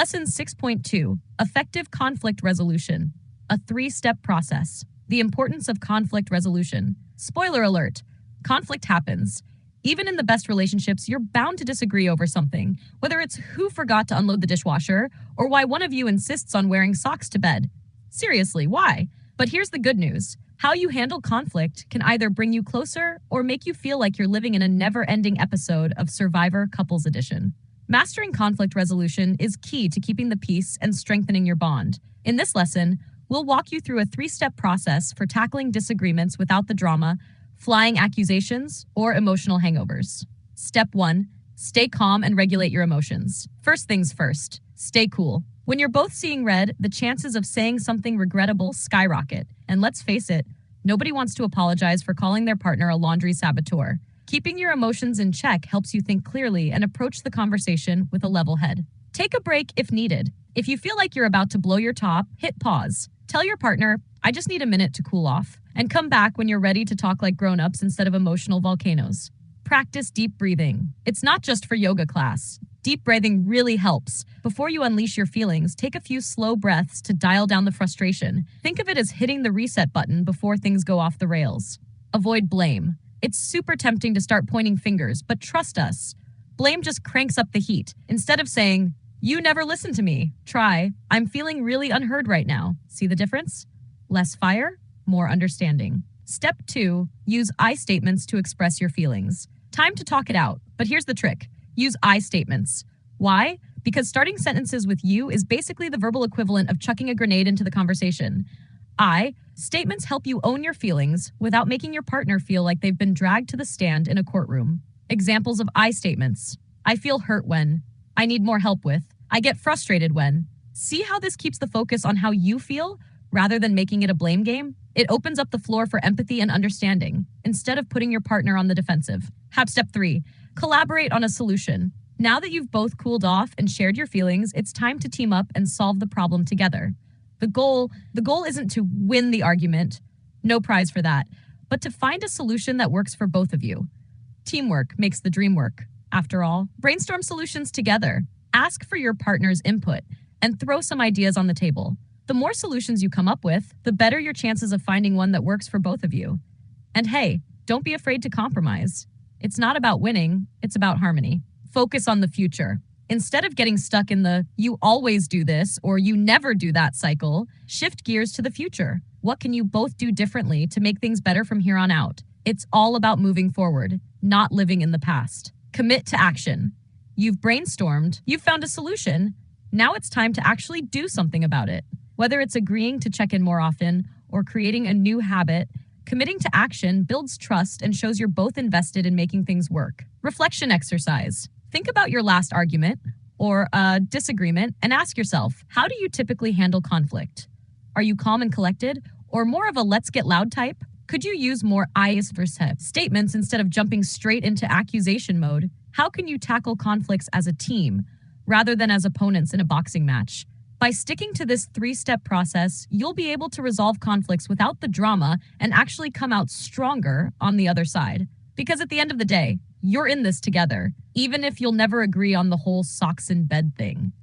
Lesson 6.2, Effective Conflict Resolution, a 3-step process. The importance of conflict resolution. Spoiler alert, conflict happens. Even in the best relationships, you're bound to disagree over something, whether it's who forgot to unload the dishwasher or why one of you insists on wearing socks to bed. Seriously, why? But here's the good news. How you handle conflict can either bring you closer or make you feel like you're living in a never-ending episode of Survivor Couples Edition. Mastering conflict resolution is key to keeping the peace and strengthening your bond. In this lesson, we'll walk you through a 3-step process for tackling disagreements without the drama, flying accusations, or emotional hangovers. Step 1. Stay calm and regulate your emotions. First things first, stay cool. When you're both seeing red, the chances of saying something regrettable skyrocket. And let's face it, nobody wants to apologize for calling their partner a laundry saboteur. Keeping your emotions in check helps you think clearly and approach the conversation with a level head. Take a break if needed. If you feel like you're about to blow your top, hit pause. Tell your partner, I just need a minute to cool off, and come back when you're ready to talk like grown-ups instead of emotional volcanoes. Practice deep breathing. It's not just for yoga class. Deep breathing really helps. Before you unleash your feelings, take a few slow breaths to dial down the frustration. Think of it as hitting the reset button before things go off the rails. Avoid blame. It's super tempting to start pointing fingers, but trust us. Blame just cranks up the heat. Instead of saying, you never listened to me, try, I'm feeling really unheard right now. See the difference? Less fire, more understanding. Step 2, use I statements to express your feelings. Time to talk it out, but here's the trick. Use I statements. Why? Because starting sentences with you is basically the verbal equivalent of chucking a grenade into the conversation. I statements help you own your feelings without making your partner feel like they've been dragged to the stand in a courtroom. Examples of I statements. I feel hurt when. I need more help with. I get frustrated when. See how this keeps the focus on how you feel rather than making it a blame game? It opens up the floor for empathy and understanding instead of putting your partner on the defensive. Step 3. Collaborate on a solution. Now that you've both cooled off and shared your feelings, it's time to team up and solve the problem together. The goal isn't to win the argument, no prize for that, but to find a solution that works for both of you. Teamwork makes the dream work. After all, brainstorm solutions together. Ask for your partner's input and throw some ideas on the table. The more solutions you come up with, the better your chances of finding one that works for both of you. And hey, don't be afraid to compromise. It's not about winning, it's about harmony. Focus on the future. Instead of getting stuck in the you always do this or you never do that cycle, shift gears to the future. What can you both do differently to make things better from here on out? It's all about moving forward, not living in the past. Commit to action. You've brainstormed, you've found a solution. Now it's time to actually do something about it. Whether it's agreeing to check in more often or creating a new habit, committing to action builds trust and shows you're both invested in making things work. Reflection exercise. Think about your last argument or a disagreement and ask yourself, how do you typically handle conflict? Are you calm and collected or more of a let's get loud type? Could you use more I versus statements instead of jumping straight into accusation mode? How can you tackle conflicts as a team rather than as opponents in a boxing match? By sticking to this 3-step process, you'll be able to resolve conflicts without the drama and actually come out stronger on the other side. Because at the end of the day, you're in this together, even if you'll never agree on the whole socks in bed thing.